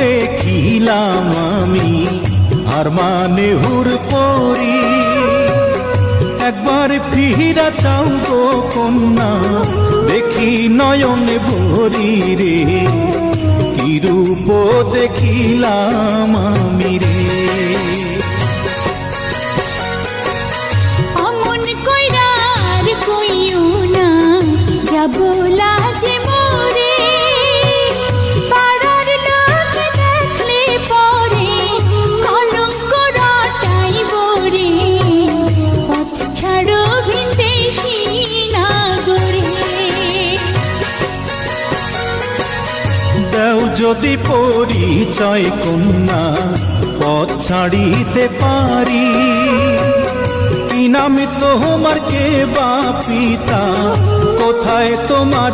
দেখিলাম আমি আর মানে হুর পরি। একবার ফিরা চাও গো কন্যা, দেখি নয়নে ভরি রে, কি রূপ দেখিলাম আমি রে। অমন কইরার কইও না, যাবলা যে মোরে, পাড়ার লোক দেখলে পরে কলঙ্ক রটাইব রে, পথ ছাড়ো ভিনদেশী নাগরে। দেও যদি পরিচয় কন্যা, পথ ছাড়িতে পারি। কি নাম তোমার, কে বা পিতা, কোথায় তোমার